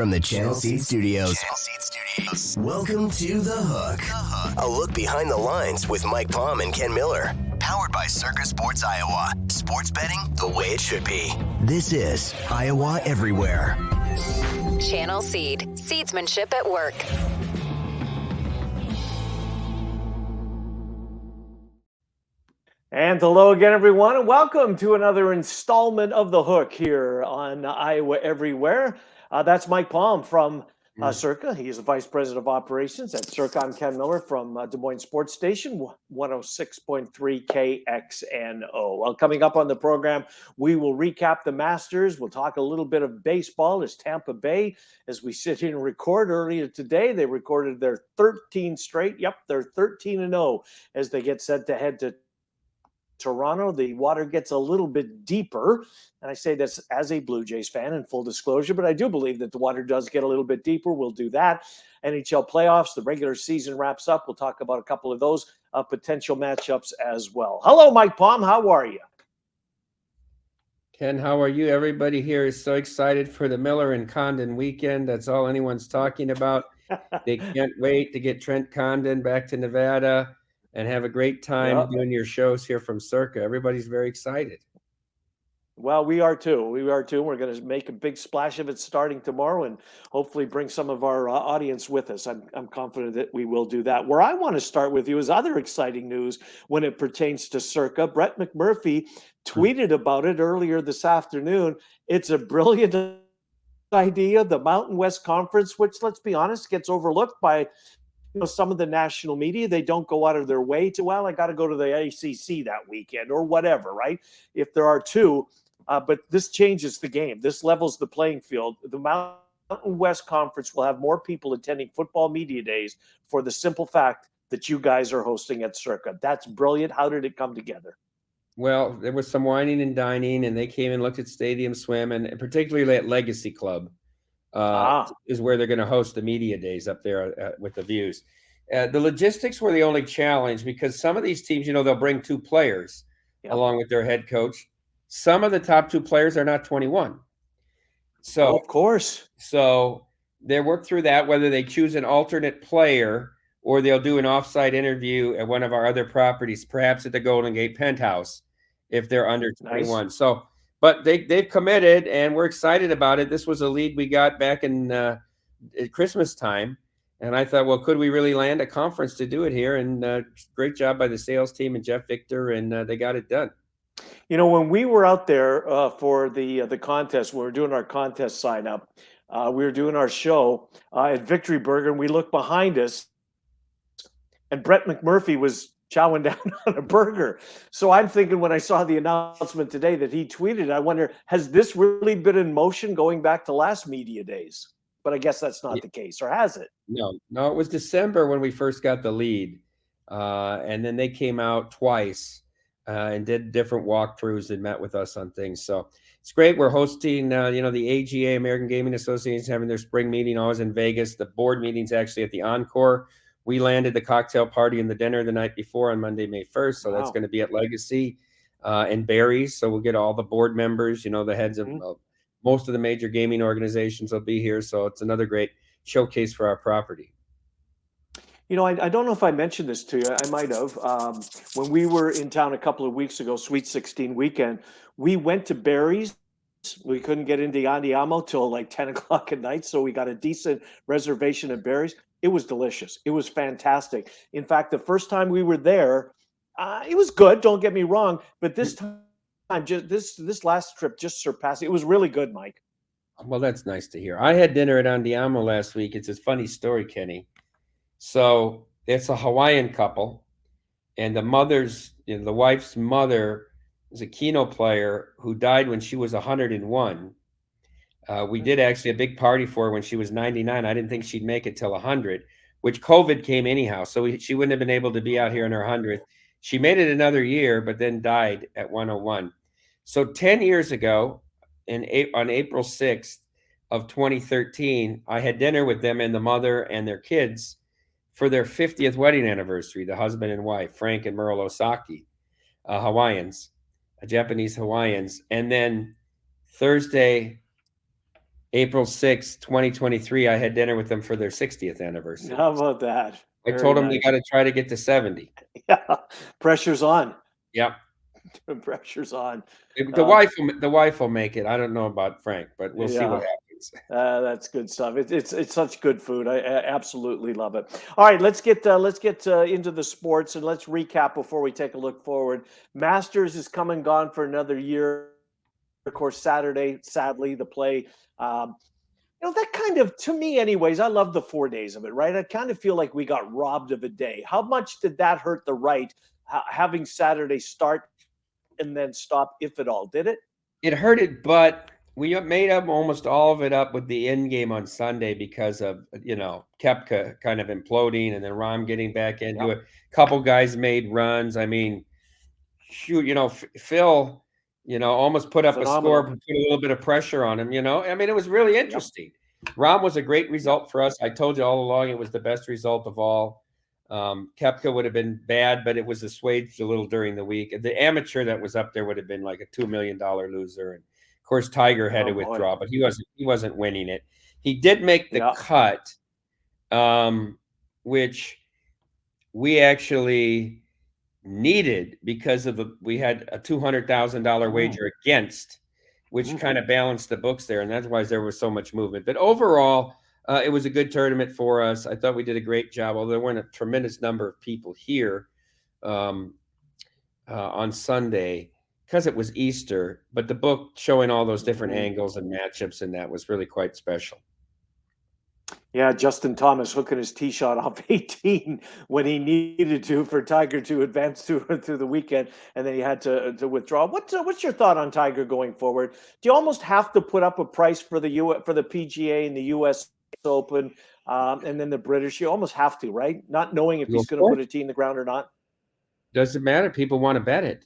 From the Channel Seed Studios. Welcome to The Hook. A look behind the lines with Mike Palm and Ken Miller. Powered by Circa Sports Iowa. Sports betting the way it should be. This is Iowa Everywhere. Channel Seed. Seedsmanship at work. And hello again, everyone, and welcome to another installment of The Hook here on Iowa Everywhere. That's Mike Palm from Circa. He is the Vice President of Operations at Circa. I'm Ken Miller from Des Moines Sports Station, 106.3 KXNO. Well, coming up on the program, we will recap the Masters. We'll talk a little bit of baseball as Tampa Bay, as we sit here and record earlier today. They recorded their 13 straight. Yep, they're 13-0 as they get set to head to Toronto. The water gets a little bit deeper, and I say this as a Blue Jays fan in full disclosure, but I do believe that the water does get a little bit deeper. We'll do that. NHL playoffs, the regular season wraps up. We'll talk about a couple of those potential matchups as well. Hello, Mike Palm. How are you? Ken, how are you? Everybody here is so excited for the Miller and Condon weekend. That's all anyone's talking about. They can't wait to get Trent Condon back to Nevada and have a great time doing your shows here from Circa. Everybody's very excited. Well, we are too. We're going to make a big splash of it starting tomorrow and hopefully bring some of our audience with us. I'm confident that we will do that. Where I want to start with you is other exciting news when it pertains to Circa. Brett McMurphy tweeted about it earlier this afternoon. It's a brilliant idea. The Mountain West Conference, which, let's be honest, gets overlooked by some of the national media. They don't go out of their way to, well, I got to go to the ACC that weekend or whatever, right? If there are two, but this changes the game. This levels the playing field. The Mountain West Conference will have more people attending football media days for the simple fact that you guys are hosting at Circa. That's brilliant. How did it come together? Well, there was some whining and dining, and they came and looked at Stadium Swim, and particularly at Legacy Club. Is where they're going to host the media days up there with the views. The logistics were the only challenge because some of these teams, they'll bring two players along with their head coach. Some of the top two players are not 21. So, of course. So they work through that, whether they choose an alternate player or they'll do an offsite interview at one of our other properties, perhaps at the Golden Gate Penthouse, if they're under 21. Nice. So, but they've committed, and we're excited about it. This was a lead we got back in at Christmas time, and I thought, well, could we really land a conference to do it here? And great job by the sales team and Jeff Victor, and they got it done. When we were out there for the contest, we were doing our contest sign up. We were doing our show at Victory Burger, and we looked behind us, and Brett McMurphy was chowing down on a burger. So I'm thinking when I saw the announcement today that he tweeted, I wonder, has this really been in motion going back to last media days? But I guess that's not the case, or has it? No, it was December when we first got the lead. And then they came out twice and did different walkthroughs and met with us on things. So it's great. We're hosting, the AGA, American Gaming Association, having their spring meeting always in Vegas. The board meeting's actually at the Encore. We landed the cocktail party and the dinner the night before on Monday, May 1st. So that's going to be at Legacy and Barry's. So we'll get all the board members, the heads of most of the major gaming organizations will be here. So it's another great showcase for our property. I don't know if I mentioned this to you. I might have. When we were in town a couple of weeks ago, Sweet 16 weekend, we went to Barry's. We couldn't get into Andiamo till like 10 o'clock at night. So we got a decent reservation at Barry's. It was delicious. It was fantastic. In fact, the first time we were there, it was good. Don't get me wrong. But this time, just this last trip just surpassed it. It was really good, Mike. Well, that's nice to hear. I had dinner at Andiamo last week. It's a funny story, Kenny. So it's a Hawaiian couple, and the wife's mother is a Keno player who died when she was 101. We did actually a big party for her when she was 99. I didn't think she'd make it till 100, which COVID came anyhow. So she wouldn't have been able to be out here in her 100th. She made it another year, but then died at 101. So 10 years ago, on April 6th of 2013, I had dinner with them and the mother and their kids for their 50th wedding anniversary, the husband and wife, Frank and Merle Osaki, Hawaiians, Japanese Hawaiians. And then Thursday, April 6th, 2023, I had dinner with them for their 60th anniversary. How about that? I Very told them they nice. got to try to get to 70. Yeah, pressure's on. Yep. Pressure's on. The wife will make it. I don't know about Frank, but we'll see what Yeah. happens. That's good stuff. It's such good food. I absolutely love it. All right, let's get into the sports and let's recap before we take a look forward. Masters is come and gone for another year. Of course, Saturday, sadly, the play. That kind of, to me, anyways, I love the 4 days of it. Right, I kind of feel like we got robbed of a day. How much did that hurt the right having Saturday start and then stop, if at all? Did it? It hurt it, but we made up almost all of it up with the end game on Sunday because of Koepka kind of imploding and then Rahm getting back into it. A couple guys made runs. I mean, shoot, Phil, almost put up a score, put a little bit of pressure on him. I mean, it was really interesting. Rahm was a great result for us. I told you all along it was the best result of all. Koepka would have been bad, but it was assuaged a little during the week. The amateur that was up there would have been like a $2 million loser. And of course, Tiger had to withdraw, but he wasn't winning it. He did make the cut, which we actually needed because we had a $200,000 wager against, which kind of balanced the books there, and that's why there was so much movement. But overall, it was a good tournament for us. I thought we did a great job, although there weren't a tremendous number of people here on Sunday because it was Easter. But the book showing all those different angles and matchups, and that was really quite special. Yeah, Justin Thomas hooking his tee shot off 18 when he needed to for Tiger to advance through the weekend, and then he had to withdraw. What's your thought on Tiger going forward? Do you almost have to put up a price for the PGA and the U.S. Open, and then the British? You almost have to, right? Not knowing if he's going to put a tee in the ground or not. Doesn't matter. People want to bet it.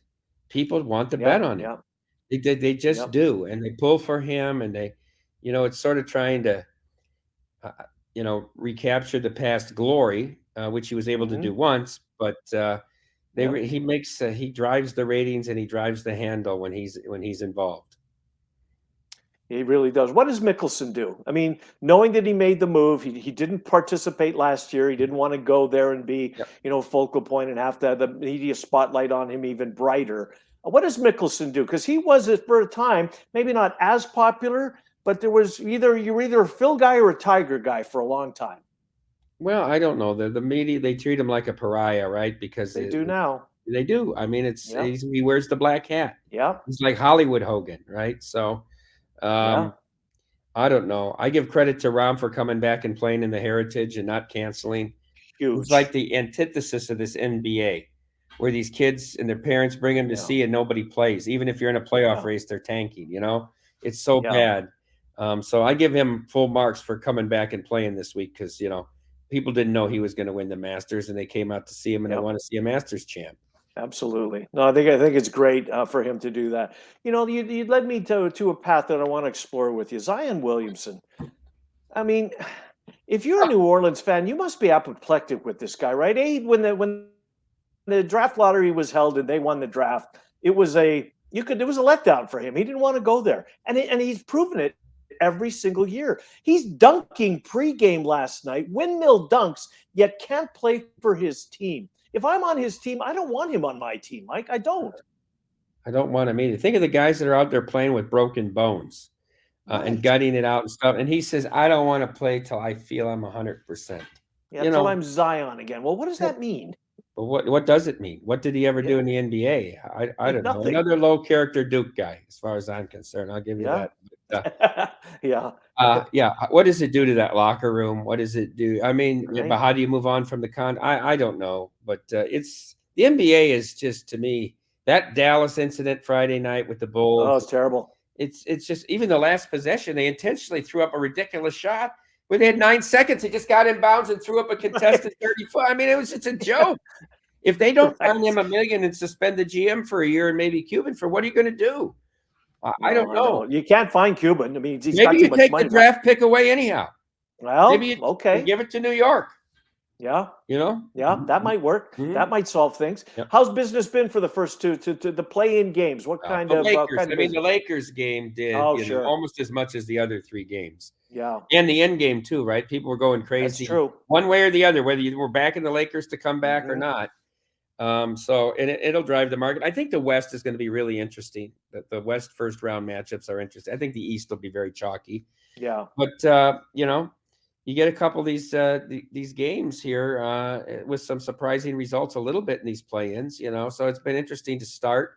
People want to bet on it. They just do, and they pull for him, and they, it's sort of trying to. Recapture the past glory, which he was able to do once, but he drives the ratings and he drives the handle when he's involved. He really does. What does Mickelson do? I mean, knowing that he made the move, he didn't participate last year. He didn't want to go there and be, focal point and have to have the media spotlight on him even brighter. What does Mickelson do? Because he was, for a time, maybe not as popular, but you were either a Phil guy or a Tiger guy for a long time. Well, I don't know. The media, they treat him like a pariah, right? Because they do now. They do. I mean, he wears the black hat. Yeah. He's like Hollywood Hogan, right? So, I don't know. I give credit to Rahm for coming back and playing in the Heritage and not canceling. Huge. It's like the antithesis of this NBA, where these kids and their parents bring them to see and nobody plays. Even if you're in a playoff race, they're tanking, It's so bad. So I give him full marks for coming back and playing this week because, people didn't know he was going to win the Masters and they came out to see him and they want to see a Masters champ. Absolutely. No, I think it's great for him to do that. You led me to a path that I want to explore with you. Zion Williamson. I mean, if you're a New Orleans fan, you must be apoplectic with this guy, right? When the draft lottery was held and they won the draft, it was a letdown for him. He didn't want to go there. And he's proven it every single year. He's dunking pregame last night, windmill dunks, yet can't play for his team. If I'm on his team, I don't want him on my team, Mike. I don't. I don't want him either. Think of the guys that are out there playing with broken bones and gutting it out and stuff. And he says, I don't want to play till I feel I'm 100%. Yeah, till I'm Zion again. Well, what does that mean? But what does it mean? What did he ever do in the NBA? I don't know. Another low character Duke guy, as far as I'm concerned. I'll give you that. But, what does it do to that locker room? What does it do? I mean, but how do you move on from the con? I don't know. But it's the NBA is just, to me, that Dallas incident Friday night with the Bulls. Oh, it's terrible. It's just, even the last possession, they intentionally threw up a ridiculous shot. When they had 9 seconds, he just got in bounds and threw up a contested 30-foot. I mean, it was just a joke. If they don't fine him $1 million and suspend the GM for a year and maybe Cuban for, what are you going to do? I don't know. You can't find Cuban. I mean, he's maybe you take the draft pick away anyhow. Well, maybe you give it to New York. Yeah. You know? Yeah, that might work. Mhm. That might solve things. Yep. How's business been for the first two to the play-in games? What kind The of Lakers. I mean, the business? Lakers game did, Oh, sure. almost as much as the other 3 games. Yeah, And the end game too, right? People were going that's crazy true. one way or the other, whether you were backing the Lakers to come back or Mhm. not. So and it'll drive the market. I think the West is going to be really interesting. The West first round matchups are interesting. I think the East will be very chalky. Yeah. But you get a couple of these games here with some surprising results a little bit in these play-ins. So it's been interesting to start.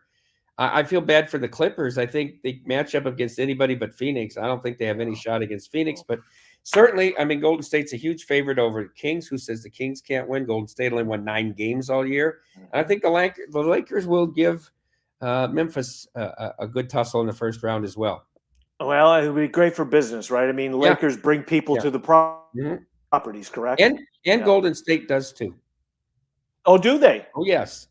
I feel bad for the Clippers. I think they match up against anybody but Phoenix. I don't think they have any shot against Phoenix, but certainly, I mean, Golden State's a huge favorite over the Kings. Who says the Kings can't win? Golden State only won 9 games all year. And I think the Lakers will give Memphis a good tussle in the first round as well. Well, it would be great for business, right? I mean, Yeah. Lakers bring people Yeah. to the Mhm. properties, correct? And Yeah. Golden State does too. Oh, do they? Oh, yes.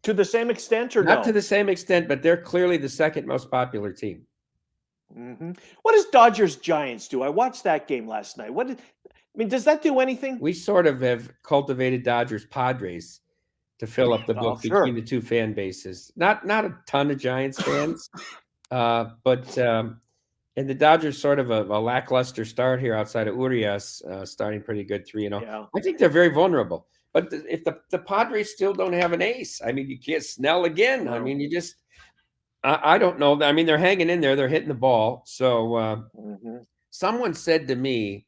To the same extent or Not no? to the same extent, but they're clearly the second most popular team. What does Dodgers Giants do? I watched that game last night. Does that do anything? We sort of have cultivated Dodgers Padres to fill up the book sure. between the two fan bases. Not a ton of Giants fans, but and the Dodgers sort of a lackluster start here outside of Urias, starting pretty good 3-0. Yeah. I think they're very vulnerable. But if the Padres still don't have an ace, I mean, you can't Snell again. I No. mean, I don't know. I mean, they're hanging in there. They're hitting the ball. So someone said to me,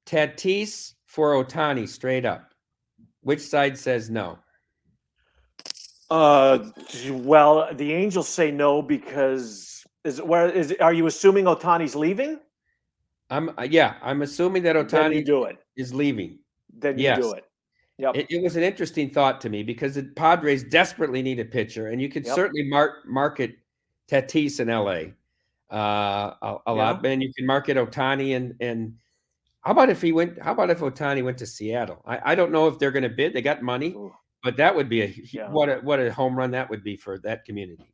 Tatis for Ohtani straight up. Which side says no? Well, the Angels say no because are you assuming Ohtani's leaving? I'm assuming that Then you Ohtani do it. is leaving. Then you Yes. do it. Yep. It was an interesting thought to me because the Padres desperately need a pitcher, and you could certainly market Tatis in LA a lot, and you can market Ohtani and how about if Ohtani went to Seattle? I don't know if they're going to bid. They got money, but that would be what a home run that would be for that community.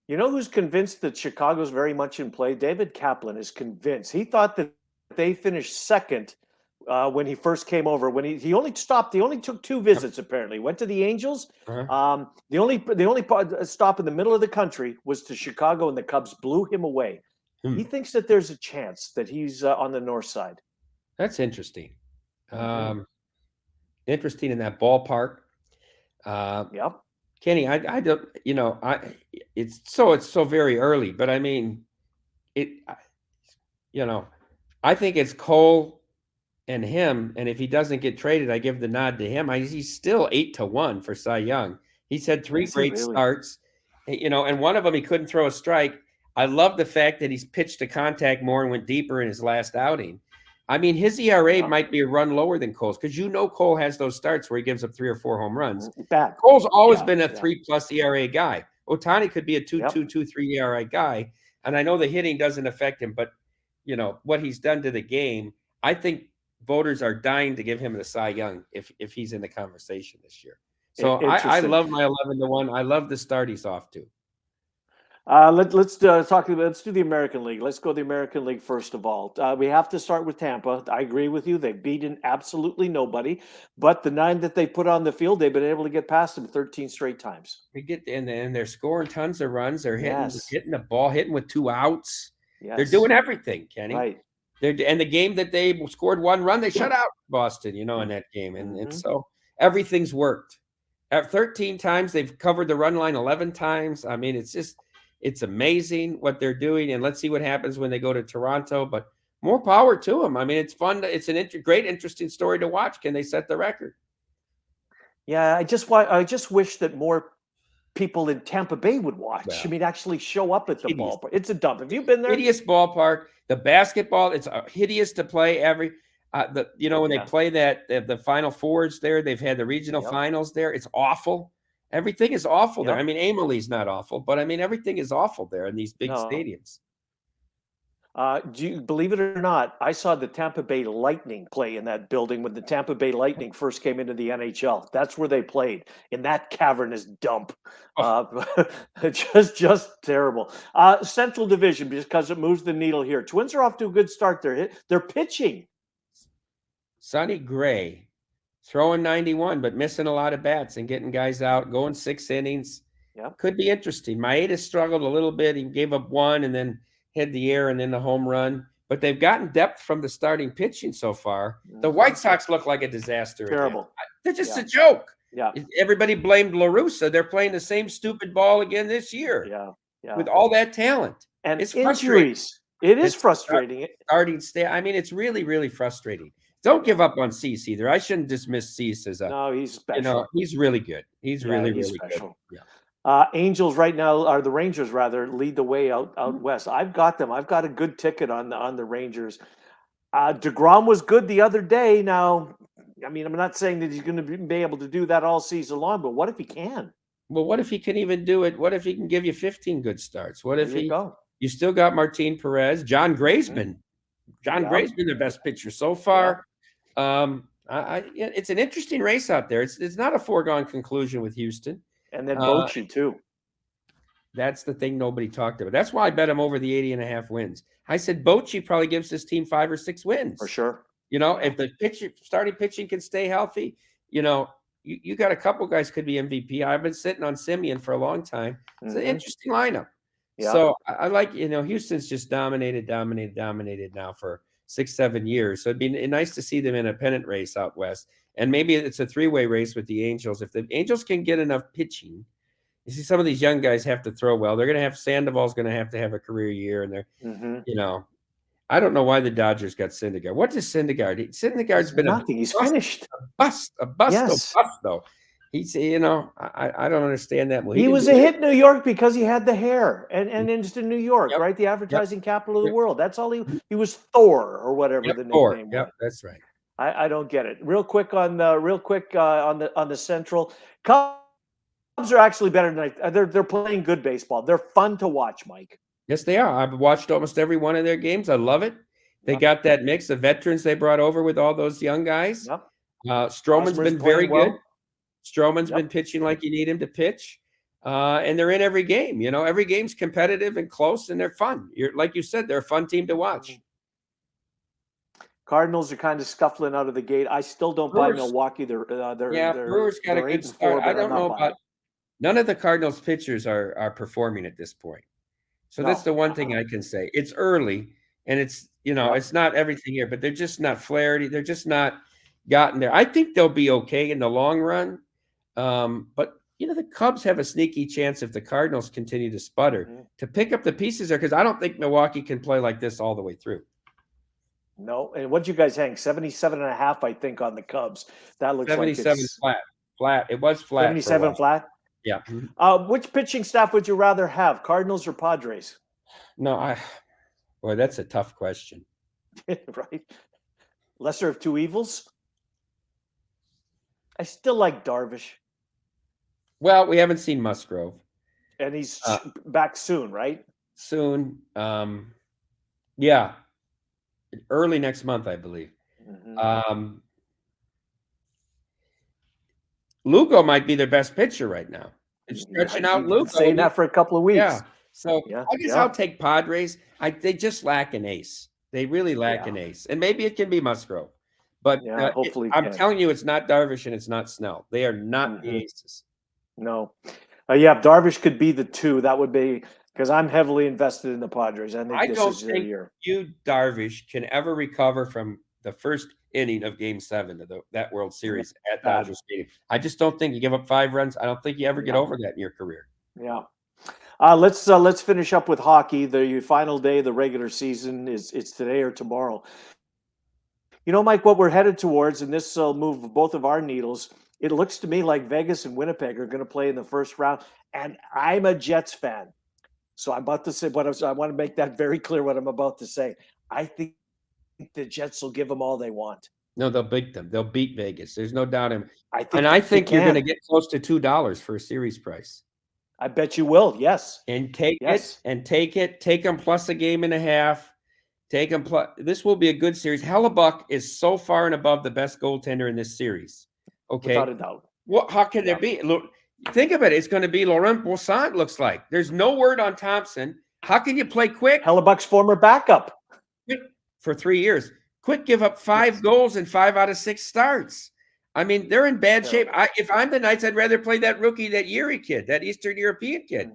You know who's convinced that Chicago's very much in play? David Kaplan is convinced. He thought that they finished second when he first came over. When he only took 2 visits apparently. Went to the Angels. The only stop in the middle of the country was to Chicago, and the Cubs blew him away. He thinks that there's a chance that he's on the north side. That's interesting. Interesting in that ballpark. Yep. Kenny, I don't, it's so very early, but I mean, I think it's Cole and him, and if he doesn't get traded, I give the nod to him. He's still 8-1 for Cy Young. He's had 3 great starts, and one of them he couldn't throw a strike. I love the fact that he's pitched to contact more and went deeper in his last outing. I mean, his ERA might be a run lower than Cole's because Cole has those starts where he gives up 3 or 4 home runs. Cole's always been a 3+ ERA guy. Ohtani could be a 2.2, 2.3 ERA guy, and I know the hitting doesn't affect him, but what he's done to the game, I think voters are dying to give him the Cy Young if he's in the conversation this year. So I love my 11-1. I love the start he's off to. Let's do the American League. Let's go the American League first of all. We have to start with Tampa. I agree with you. They've beaten absolutely nobody, but the 9 that they put on the field, they've been able to get past them 13 straight times. And they're scoring tons of runs. They're hitting the ball, hitting with 2 outs. Yes. They're doing everything, Kenny. Right. And the game that they scored 1 run, they shut out Boston, in that game. And so everything's worked. At 13 times, they've covered the run line 11 times. I mean, it's amazing what they're doing. And let's see what happens when they go to Toronto. But more power to them. I mean, it's fun. It's great, interesting story to watch. Can they set the record? Yeah, I just wish that more people in Tampa Bay would watch. Well, I mean, actually show up at the ballpark. It's a dump. Have you been there? Hideous ballpark. The basketball, it's hideous to play every. When they play the Final Fours there, they've had the regional finals there. It's awful. Everything is awful there. I mean, Amelie's not awful, but I mean, everything is awful there in these big stadiums. Do you believe it or not? I saw the Tampa Bay Lightning play in that building when the Tampa Bay Lightning first came into the NHL. That's where they played, in that cavernous dump. Just terrible. Central Division, because it moves the needle here. Twins are off to a good start there. They're pitching. Sonny Gray, throwing 91, but missing a lot of bats and getting guys out, going 6 innings. Yeah. Could be interesting. Maeda struggled a little bit. He gave up 1 and then hit the air and then the home run. But they've gotten depth from the starting pitching so far. The White Sox look like a disaster. Terrible. Again. They're just a joke. Yeah. Everybody blamed La Russa. They're playing the same stupid ball again this year. Yeah. Yeah. With all that talent. And it's injuries. It is frustrating. Starting I mean, it's really, really frustrating. Don't give up on Cease either. I shouldn't dismiss Cease as no, he's special. He's really good. He's really special. Good. Yeah. Angels right now, or the Rangers rather, lead the way out west. I've got them. I've got a good ticket on the Rangers. DeGrom was good the other day. Now, I mean, I'm not saying that he's going to be able to do that all season long, but what if he can? Well, what if he can even do it? What if he can give you 15 good starts? What if you still got Martin Perez, John Gray's been Gray's been the best pitcher so far. It's an interesting race out there. It's not a foregone conclusion with Houston. And then Bochy too. That's the thing nobody talked about. That's why I bet him over the 80.5 wins. I said Bochy probably gives this team 5 or 6 wins. For sure. If the starting pitching can stay healthy, you got a couple guys could be MVP. I've been sitting on Simeon for a long time. It's an interesting lineup. Yeah. So I like, Houston's just dominated now for 6-7 years. So it'd be nice to see them in a pennant race out west. And maybe it's a 3-way race with the Angels. If the Angels can get enough pitching, you see some of these young guys have to throw well. They're going to have Sandoval's going to have a career year. And they're, I don't know why the Dodgers got Syndergaard. What does Syndergaard? Syndergaard's been nothing. He's finished. A bust though. He's, I don't understand that. He was a hit in New York because he had the hair and just in New York, right? The advertising capital of the world. That's all he was Thor or whatever the nickname was. Yep, that's right. I don't get it. Real quick on the Central. Cubs are actually better than they're playing good baseball. They're fun to watch, Mike. Yes, they are. I've watched almost every one of their games. I love it. They got that mix of veterans they brought over with all those young guys. Yep. Stroman's been very good. Stroman's been pitching like you need him to pitch. And they're in every game. Every game's competitive and close, and they're fun. Like you said, they're a fun team to watch. Cardinals are kind of scuffling out of the gate. I still don't buy Milwaukee. Brewers got a good start. I don't know about none of the Cardinals pitchers are performing at this point. So that's the one thing I can say. It's early, and it's it's not everything here, but they're just not flared. They're just not gotten there. I think they'll be okay in the long run. But the Cubs have a sneaky chance if the Cardinals continue to sputter to pick up the pieces there, because I don't think Milwaukee can play like this all the way through. No, and what'd you guys hang? 77.5, I think, on the Cubs. That looks 77 flat. It was flat. 77 flat. Yeah. Which pitching staff would you rather have, Cardinals or Padres? No, boy, that's a tough question. Right. Lesser of two evils. I still like Darvish. Well, we haven't seen Musgrove, and he's back soon, right? Soon. Yeah. Early next month, I believe. Lugo might be their best pitcher right now. It's stretching out Lugo. Saying that for a couple of weeks. Yeah. So I guess I'll take Padres. They just lack an ace. They really lack an ace. And maybe it can be Musgrove. But hopefully I'm telling you, it's not Darvish and it's not Snell. They are not the aces. No. If Darvish could be the 2, that would be – because I'm heavily invested in the Padres. I think this is their year. Darvish can ever recover from the first inning of Game 7 of that World Series at Dodger Stadium. I just don't think you give up 5 runs. I don't think you ever get over that in your career. Yeah. Let's finish up with hockey. The final day of the regular season it's today or tomorrow. Mike, what we're headed towards, and this will move both of our needles. It looks to me like Vegas and Winnipeg are going to play in the first round, and I'm a Jets fan. So I'm about to say I want to make that very clear what I'm about to say. I think the Jets will give them all they want. No, they'll beat them. They'll beat Vegas. There's no doubt in it. I think you're going to get close to $2 for a series price. I bet you will. Yes. And take it. Take them plus a game and a half. Take them plus. This will be a good series. Hellebuck is so far and above the best goaltender in this series. Okay. Without a doubt. How can there be? Look, think of it. It's going to be Laurent Brossoit, looks like. There's no word on Thompson. How can you play quick? Hellebuck's former backup. For 3 years. Quick give up 5 goals in 5 out of 6 starts. I mean, they're in bad shape. If I'm the Knights, I'd rather play that rookie, that Yuri kid, that Eastern European kid.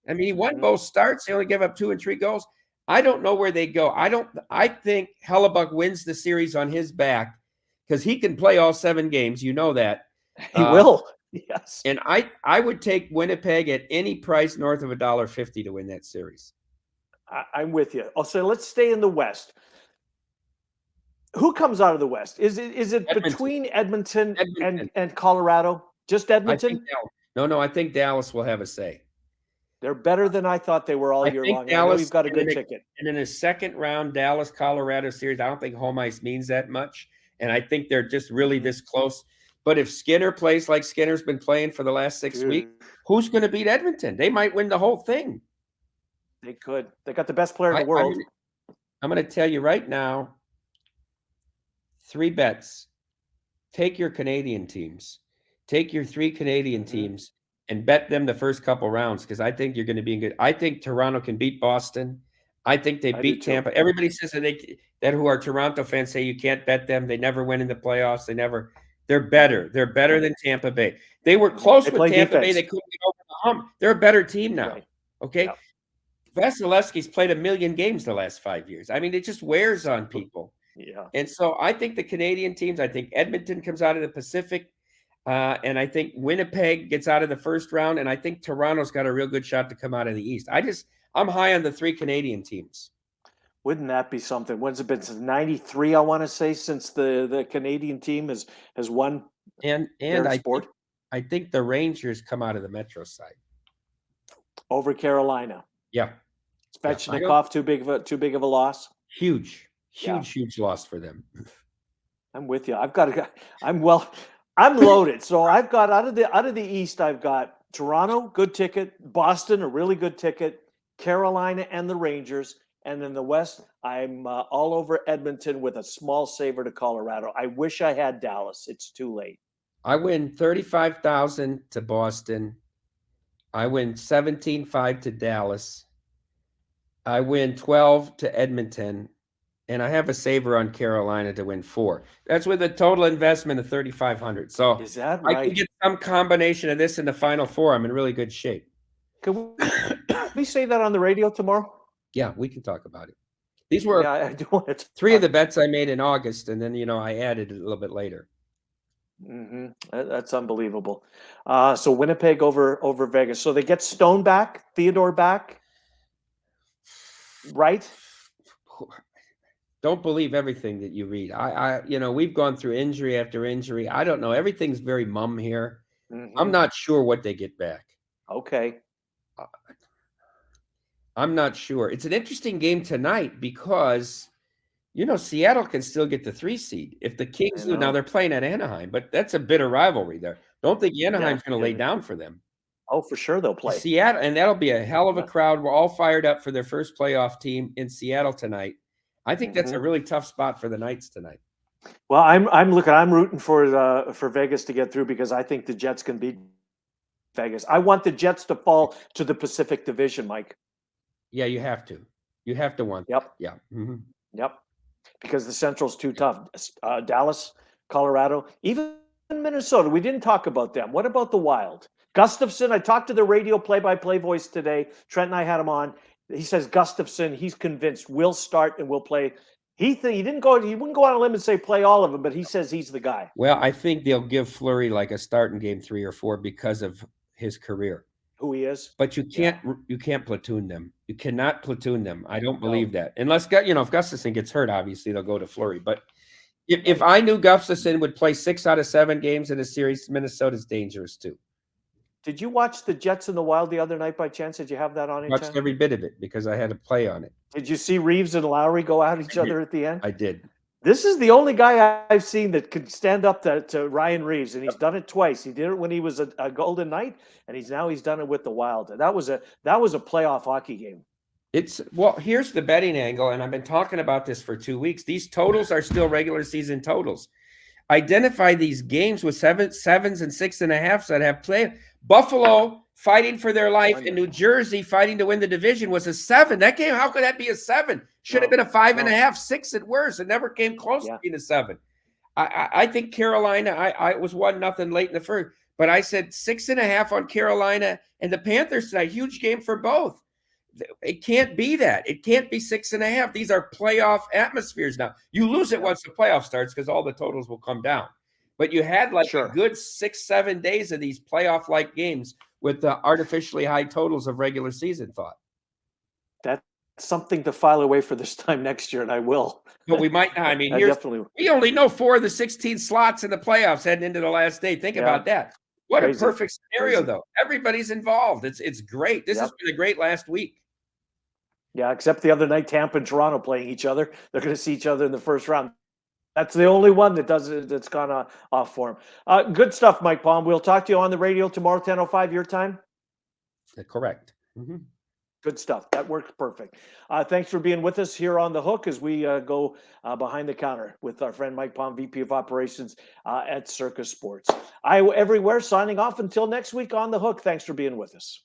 I mean, he won both starts. They only gave up 2 and 3 goals. I don't know where they go. I think Hellebuck wins the series on his back because he can play all 7 games. You know that. He will. Yes. And I would take Winnipeg at any price north of $1.50 to win that series. I'm with you. So let's stay in the West. Who comes out of the West? Is it Edmonton. Between Edmonton. And Colorado? Just Edmonton? I think Dallas will have a say. They're better than I thought they were all year long. I know you've got a good ticket. And in a second round Dallas-Colorado series, I don't think home ice means that much. And I think they're just really this close. But if Skinner plays like Skinner's been playing for the last 6 weeks, who's going to beat Edmonton? They might win the whole thing. They could. They got the best player in the world. I'm going to tell you right now, 3 bets. Take your Canadian teams. Take your 3 Canadian teams and bet them the first couple rounds because I think you're going to be in good. I think Toronto can beat Boston. I think they beat Tampa. Everybody says that who are Toronto fans say you can't bet them. They never win in the playoffs. They're better. They're better than Tampa Bay. They were close with Tampa Bay. They couldn't get over the hump. They're a better team now. Right. Okay. Yep. Vasilevsky's played 1 million games the last 5 years. I mean, it just wears on people. Yeah. And so I think the Canadian teams, I think Edmonton comes out of the Pacific, and I think Winnipeg gets out of the first round, and I think Toronto's got a real good shot to come out of the East. I'm high on the 3 Canadian teams. Wouldn't that be something? When's it been since '93? I want to say since the Canadian team has won. And I think the Rangers come out of the Metro side over Carolina. Yeah, Svechnikov too big of a loss. Huge loss for them. I'm with you. I'm loaded. So I've got out of the East. I've got Toronto, good ticket. Boston, a really good ticket. Carolina and the Rangers. And then the West, I'm all over Edmonton with a small saver to Colorado. I wish I had Dallas. It's too late. I win 35,000 to Boston. I win 17.5 to Dallas. I win 12 to Edmonton. And I have a saver on Carolina to win 4. That's with a total investment of 3,500. So is that right? I can get some combination of this in the Final Four. I'm in really good shape. Can we say that on the radio tomorrow? Yeah, we can talk about it. These were I do want to 3 of the bets I made in August, and then I added a little bit later. That's unbelievable. So Winnipeg over Vegas. So they get Stone back, Theodore back, right? Don't believe everything that you read. We've gone through injury after injury. I don't know. Everything's very mum here. I'm not sure what they get back. Okay. I'm not sure. It's an interesting game tonight because, Seattle can still get the 3 seed. If the Kings do, now they're playing at Anaheim, but that's a bitter rivalry there. Don't think Anaheim's going to lay down for them. Oh, for sure they'll play. Seattle, and that'll be a hell of a crowd. We're all fired up for their first playoff team in Seattle tonight. I think that's a really tough spot for the Knights tonight. Well, I'm rooting for Vegas to get through because I think the Jets can beat Vegas. I want the Jets to fall to the Pacific Division, Mike. Yeah, you have to. You have to want. Yep. Yeah. Yep. Because the Central's too tough. Dallas, Colorado, even Minnesota. We didn't talk about them. What about the Wild? Gustafsson. I talked to the radio play-by-play voice today. Trent and I had him on. He says Gustafsson. He's convinced will start and will play. He wouldn't go on a limb and say play all of them, but he says he's the guy. Well, I think they'll give Fleury like a start in game 3 or 4 because of his career. Who he is. But you can't platoon them. You cannot platoon them. I don't believe that. Unless, if Gustafsson gets hurt, obviously they'll go to Fleury. But if I knew Gustafsson would play 6 out of 7 games in a series, Minnesota's dangerous too. Did you watch the Jets and the Wild the other night by chance? Did you have that on? I watched every bit of it because I had to play on it. Did you see Reeves and Lowry go at each other at the end? I did. This is the only guy I've seen that can stand up to Ryan Reeves, and he's done it twice. He did it when he was a Golden Knight, and he's done it with the Wild. And that was a playoff hockey game. Here's the betting angle, and I've been talking about this for 2 weeks. These totals are still regular season totals. Identify these games with 7s and 6.5s that have played. Buffalo fighting for their life, and New Jersey fighting to win the division was a 7. That game, how could that be a 7? Should have No, been a 5.5, no. 6 at worst. It never came close Yeah. to being a 7. I think Carolina, I was 1-0 late in the first, but I said 6.5 on Carolina and the Panthers tonight. Huge game for both. It can't be that. It can't be 6.5. These are playoff atmospheres now. You lose it once the playoff starts because all the totals will come down. But you had like a good 6-7 days of these playoff-like games with the artificially high totals of regular season thought. That's something to file away for this time next year, and I will. But we might not. I mean, we only know 4 of the 16 slots in the playoffs heading into the last day. Think about that. What a perfect scenario, though. Everybody's involved. It's great. This has been a great last week. Yeah, except the other night, Tampa and Toronto playing each other. They're going to see each other in the first round. That's the only one that does it. That's gone off for him. Good stuff, Mike Palm. We'll talk to you on the radio tomorrow, 10:05 your time. Correct. Mm-hmm. Good stuff. That works perfect. Thanks for being with us here on The Hook as we go behind the counter with our friend Mike Palm, VP of Operations at Circa Sports. Iowa Everywhere signing off until next week on The Hook. Thanks for being with us.